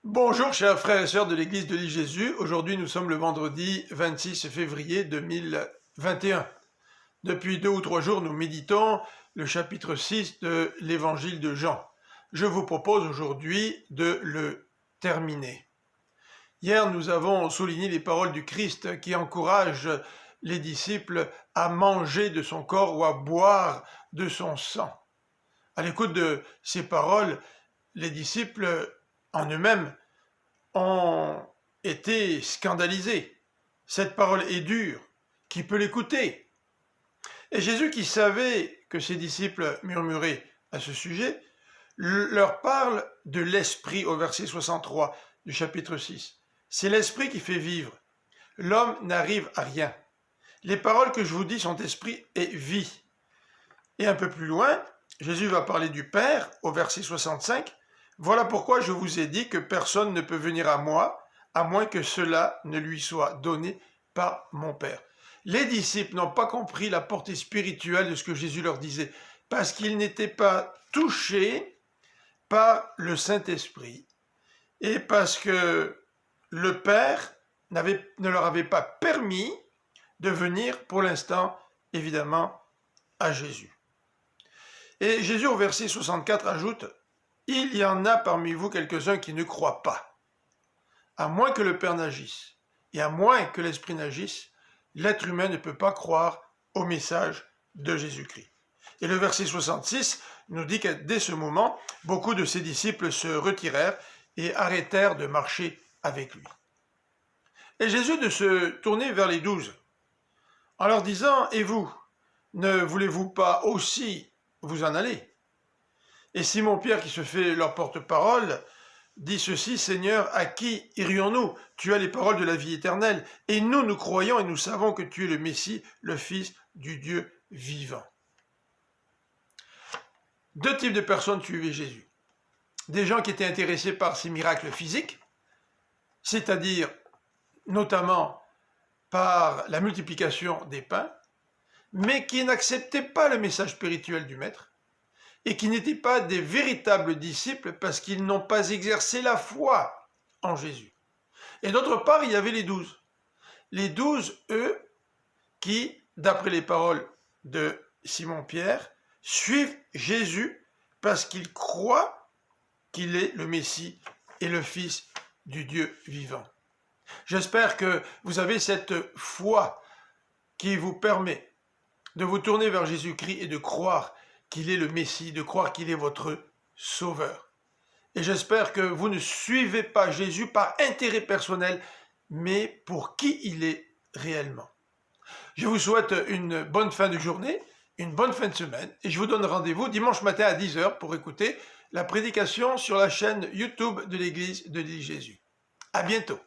Bonjour chers frères et sœurs de l'église de l'île Jésus. Aujourd'hui nous sommes le vendredi 26 février 2021. Depuis 2 ou 3 jours nous méditons le chapitre 6 de l'évangile de Jean. Je vous propose aujourd'hui de le terminer. Hier nous avons souligné les paroles du Christ qui encouragent les disciples à manger de son corps ou à boire de son sang. À l'écoute de ces paroles, les disciples en eux-mêmes ont été scandalisés. Cette parole est dure, qui peut l'écouter? Et Jésus, qui savait que ses disciples murmuraient à ce sujet, leur parle de l'esprit au verset 63 du chapitre 6. C'est l'esprit qui fait vivre. L'homme n'arrive à rien. Les paroles que je vous dis sont esprit et vie. Et un peu plus loin, Jésus va parler du Père au verset 65. Voilà pourquoi je vous ai dit que personne ne peut venir à moi, à moins que cela ne lui soit donné par mon Père. Les disciples n'ont pas compris la portée spirituelle de ce que Jésus leur disait, parce qu'ils n'étaient pas touchés par le Saint-Esprit, et parce que le Père ne leur avait pas permis de venir, pour l'instant, évidemment, à Jésus. Et Jésus, au verset 64, ajoute « Il y en a parmi vous quelques-uns qui ne croient pas. À moins que le Père n'agisse, et à moins que l'Esprit n'agisse, l'être humain ne peut pas croire au message de Jésus-Christ. » Et le verset 66 nous dit que dès ce moment, beaucoup de ses disciples se retirèrent et arrêtèrent de marcher avec lui. Et Jésus de se tourner vers les 12, en leur disant « Et vous, ne voulez-vous pas aussi vous en aller ?» Et Simon-Pierre, qui se fait leur porte-parole, dit ceci: « Seigneur, à qui irions-nous? Tu as les paroles de la vie éternelle, et nous croyons et nous savons que tu es le Messie, le Fils du Dieu vivant. » Deux types de personnes suivaient Jésus. Des gens qui étaient intéressés par ses miracles physiques, c'est-à-dire notamment par la multiplication des pains, mais qui n'acceptaient pas le message spirituel du Maître, et qui n'étaient pas des véritables disciples parce qu'ils n'ont pas exercé la foi en Jésus. Et d'autre part, il y avait les 12. Les 12, eux, qui, d'après les paroles de Simon-Pierre, suivent Jésus parce qu'ils croient qu'il est le Messie et le Fils du Dieu vivant. J'espère que vous avez cette foi qui vous permet de vous tourner vers Jésus-Christ et de croire qu'il est le Messie, de croire qu'il est votre Sauveur. Et j'espère que vous ne suivez pas Jésus par intérêt personnel, mais pour qui il est réellement. Je vous souhaite une bonne fin de journée, une bonne fin de semaine, et je vous donne rendez-vous dimanche matin à 10 h pour écouter la prédication sur la chaîne YouTube de l'église de l'île Jésus. À bientôt.